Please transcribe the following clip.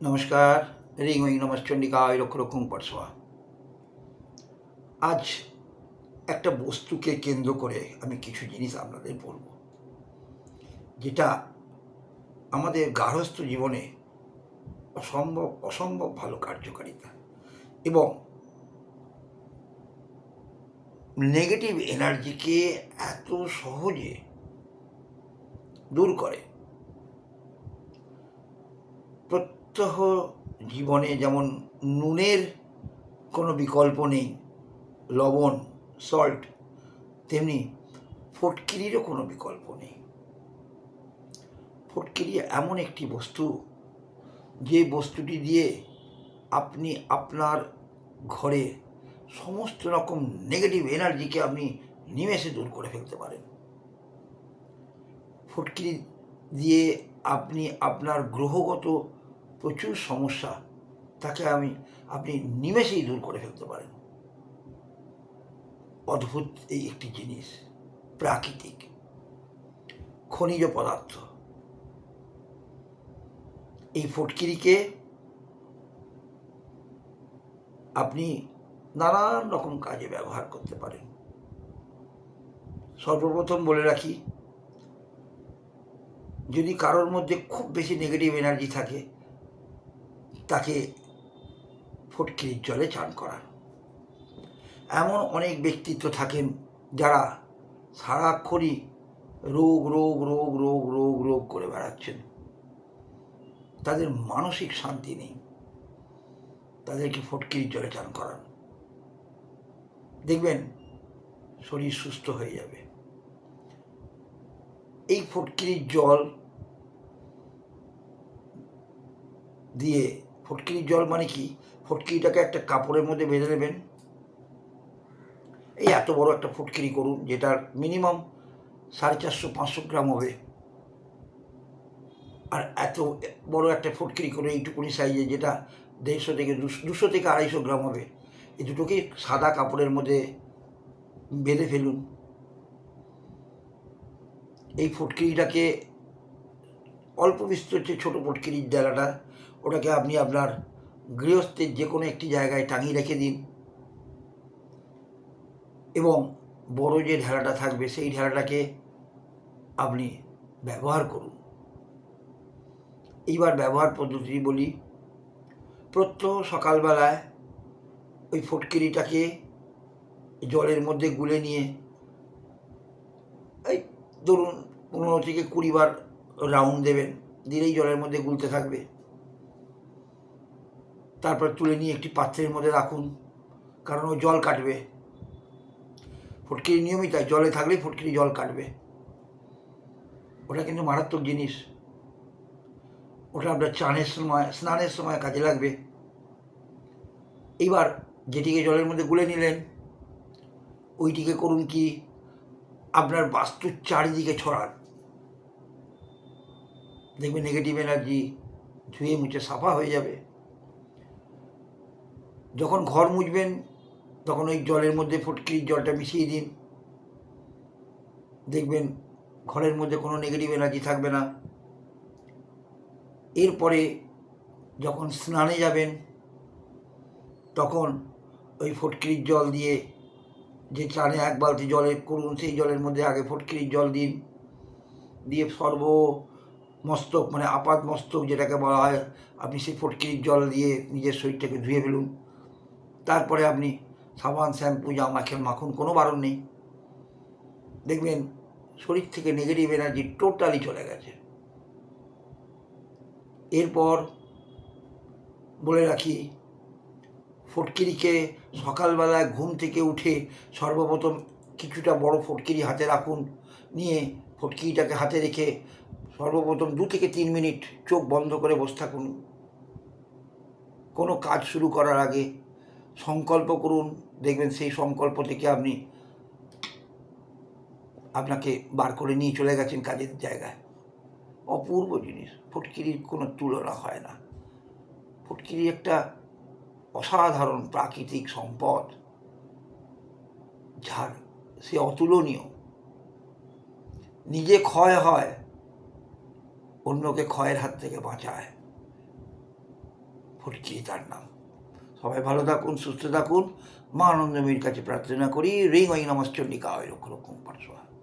নমস্কার। রিং ওই নমশ্চণ্ডিকায় রক্ষরক্ষং পরশোয়া। আজ একটা বস্তুকে কেন্দ্র করে আমি কিছু জিনিস আপনাদের বলবো, যেটা আমাদের গার্হস্থ্য জীবনে অসম্ভব ভালো কার্যকারিতা এবং নেগেটিভ এনার্জিকে এত সহজে দূর করে। প্রত্যহ জীবনে যেমন নুনের কোনো বিকল্প নেই, লবণ সল্ট, তেমনি ফটকিরিরও কোনো বিকল্প নেই। ফটকিরি এমন একটি বস্তু, যে বস্তুটি দিয়ে আপনি আপনার ঘরে সমস্ত রকম নেগেটিভ এনার্জিকে আপনি নিমেষে দূর করে ফেলতে পারেন। ফটকিরি দিয়ে আপনি আপনার গ্রহগত প্রচুর সমস্যা তাকে আপনি নিমেষেই দূর করে ফেলতে পারেন। অদ্ভুত এই একটি জিনিস, প্রাকৃতিক খনিজ পদার্থ। এই ফটকিরিকে আপনি নানান রকম কাজে ব্যবহার করতে পারেন। সর্বপ্রথম বলে রাখি, যদি কারোর মধ্যে খুব বেশি নেগেটিভ এনার্জি থাকে, তাকে ফটকিরির জলে চান করান। এমন অনেক ব্যক্তিত্ব থাকেন যারা সারাক্ষণই রোগ রোগ রোগ রোগ রোগ রোগ করে বেড়াচ্ছেন, তাদের মানসিক শান্তি নেই। তাদেরকে ফটকিরির জলে চান করান, দেখবেন শরীর সুস্থ হয়ে যাবে। এই ফটকিরির জল দিয়ে, ফটকিরির জল মানে কি, ফটকিরিটাকে একটা কাপড়ের মধ্যে বেঁধে নেবেন। এই এত বড় একটা ফটকিরি করুন, যেটার মিনিমাম 450-500 গ্রাম হবে। আর এত বড় একটা ফটকিরি করে এইটুকুনি সাইজে, যেটা 150 থেকে 200 থেকে 250 গ্রাম হবে, এই দুটোকে সাদা কাপড়ের মধ্যে বেঁধে ফেলুন। এই ফটকিরিটাকে অল্প বিস্তর যে ছোটো ফটকিরির ডালাটা, ওটাকে আপনি আপনার গৃহস্থের যে কোনো একটি জায়গায় টাঙিয়ে রেখে দিন এবং বড় যে ঢেলাটা থাকবে সেই ঢেলাটাকে আপনি ব্যবহার করুন। এইবার ব্যবহার পদ্ধতি বলি। প্রত্যহ সকালবেলায় ওই ফটকিরিটাকে জলের মধ্যে গুলে নিয়ে, এই ধরুন 15 থেকে 20 বার রাউন্ড দেবেন, দিলেই জলের মধ্যে গুলতে থাকবে। তারপর তুলে নিয়ে একটি পাত্রের মধ্যে রাখুন, কারণ ও জল কাটবে। ফটকিরি নিয়মিত তাই, জলে থাকলেই ফটকিরি জল কাটবে। ওটা কিন্তু মারাত্মক জিনিস। ওটা আপনার স্নানের সময় কাজে লাগবে। এইবার যেটিকে জলের মধ্যে গুলে নিলেন, ওইটিকে করুন কি, আপনার বাস্তুর চারিদিকে ছড়ান। দেখবেন নেগেটিভ এনার্জি ধুয়ে মুছে সাফা হয়ে যাবে। যখন ঘর মুছবেন, তখন ওই জলের মধ্যে ফটকিরির জলটা মিশিয়ে দিন। দেখবেন ঘরের মধ্যে কোনো নেগেটিভ এনার্জি থাকবে না। এরপরে যখন স্নানে যাবেন, তখন ওই ফটকিরির জল দিয়ে, যে চানে 1 বালতি জলে করুন, সেই জলের মধ্যে আগে ফটকিরির জল দিন, দিয়ে সর্বমস্তক মানে আপাত মস্তক যেটাকে বলা হয়, আপনি সেই ফটকিরির জল দিয়ে নিজের শরীরটাকে ধুয়ে ফেলুন। তারপরে আপনি সাবান, শ্যাম্পু, জামা মাখুন, কোনো বারণ নেই। দেখবেন শরীর থেকে নেগেটিভ এনার্জি টোটালি চলে গেছে। এরপর বলে রাখি, ফটকিরিকে সকালবেলায় ঘুম থেকে উঠে সর্বপ্রথম কিছুটা বড় ফটকিরি হাতে রাখুন। নিয়ে ফটকিরিটাকে হাতে রেখে সর্বপ্রথম 2 থেকে 3 মিনিট চোখ বন্ধ করে বসে থাকুন। কোনো কাজ শুরু করার আগে সংকল্প করুন, দেখবেন সেই সংকল্প থেকে আপনি আপনাকে বার করে নিয়ে চলে গেছেন কাজের জায়গায়। অপূর্ব জিনিস, ফটকিরির কোনো তুলনা হয় না। ফটকিরি একটা অসাধারণ প্রাকৃতিক সম্পদ, যার সে অতুলনীয়। নিজে ক্ষয় হয়, অন্যকে ক্ষয়ের হাত থেকে বাঁচায়। ফটকিরি তার নাম। সবাই ভালো থাকুন, সুস্থ থাকুন। মা আনন্দময়ীর কাছে প্রার্থনা করি। রিং ওই নমশ্চন্ডিকা ওই লক্ষ লক্ষ পার্শ্বা।